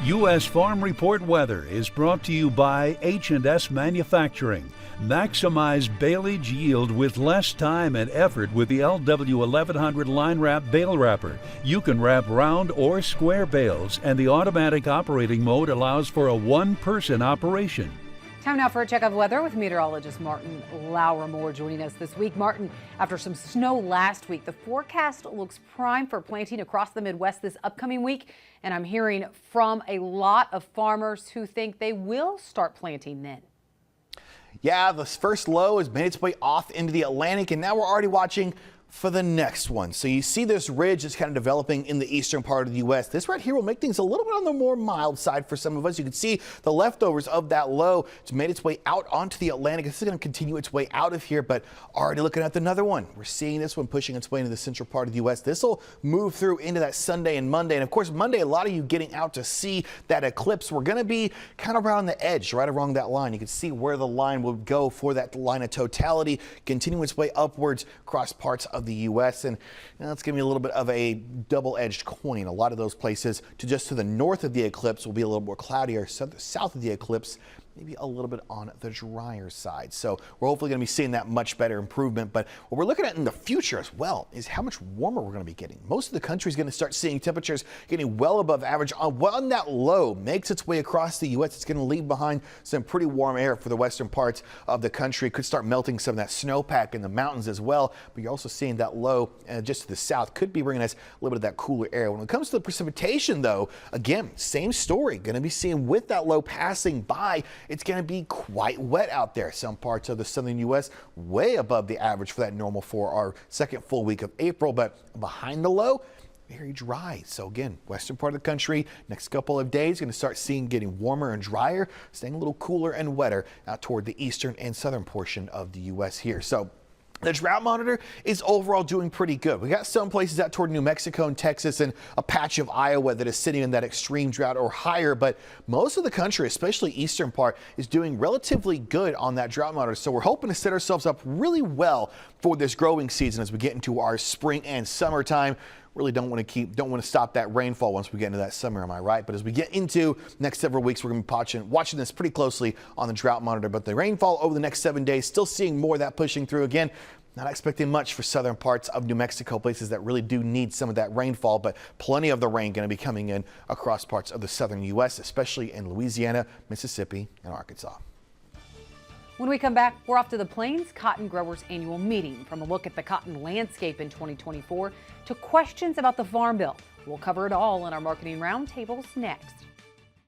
U.S. Farm Report weather is brought to you by H&S Manufacturing. Maximize baleage yield with less time and effort with the LW1100 Line Wrap Bale Wrapper. You can wrap round or square bales, and the automatic operating mode allows for a one-person operation. Time now for a check of weather with meteorologist Martin Lauermore joining us this week. Martin, after some snow last week, the forecast looks prime for planting across the Midwest this upcoming week. And I'm hearing from a lot of farmers who think they will start planting then. Yeah, the first low has made its way off into the Atlantic, and now we're already watching for the next one. So you see this ridge that's kind of developing in the eastern part of the U.S. This right here will make things a little bit on the more mild side for some of us. You can see the leftovers of that low. It's made its way out onto the Atlantic. This is going to continue its way out of here, but already looking at another one. We're seeing this one pushing its way into the central part of the U.S. This will move through into that Sunday and Monday. And of course, Monday, a lot of you getting out to see that eclipse. We're going to be kind of around the edge, right along that line. You can see where the line will go for that line of totality, continue its way upwards across parts of the U.S. And that's going to be a little bit of a double-edged coin. A lot of those places to the north of the eclipse will be a little more cloudier. South of the eclipse, maybe a little bit on the drier side. So we're hopefully going to be seeing that much better improvement. But what we're looking at in the future as well is how much warmer we're going to be getting. Most of the country is going to start seeing temperatures getting well above average. When that low makes its way across the U.S., it's going to leave behind some pretty warm air for the western parts of the country. It could start melting some of that snowpack in the mountains as well. But you're also seeing that low just to the south could be bringing us a little bit of that cooler air. When it comes to the precipitation, though, again, same story. Going to be seeing with that low passing by, it's going to be quite wet out there. Some parts of the southern U.S. way above the average for that normal for our second full week of April, but behind the low, very dry. So again, western part of the country, next couple of days, going to start seeing getting warmer and drier, staying a little cooler and wetter out toward the eastern and southern portion of the U.S. here. So the drought monitor is overall doing pretty good. We got some places out toward New Mexico and Texas and a patch of Iowa that is sitting in that extreme drought or higher, but most of the country, especially eastern part, is doing relatively good on that drought monitor. So we're hoping to set ourselves up really well for this growing season as we get into our spring and summertime. Really don't want to stop that rainfall once we get into that summer, am I right? But as we get into next several weeks, we're going to be watching this pretty closely on the drought monitor. But the rainfall over the next 7 days, still seeing more of that pushing through. Again, not expecting much for southern parts of New Mexico, places that really do need some of that rainfall, but plenty of the rain going to be coming in across parts of the southern U.S., especially in Louisiana, Mississippi, and Arkansas. When we come back, we're off to the Plains Cotton Growers Annual Meeting. From a look at the cotton landscape in 2024 to questions about the Farm Bill. We'll cover it all in our Marketing Roundtables next.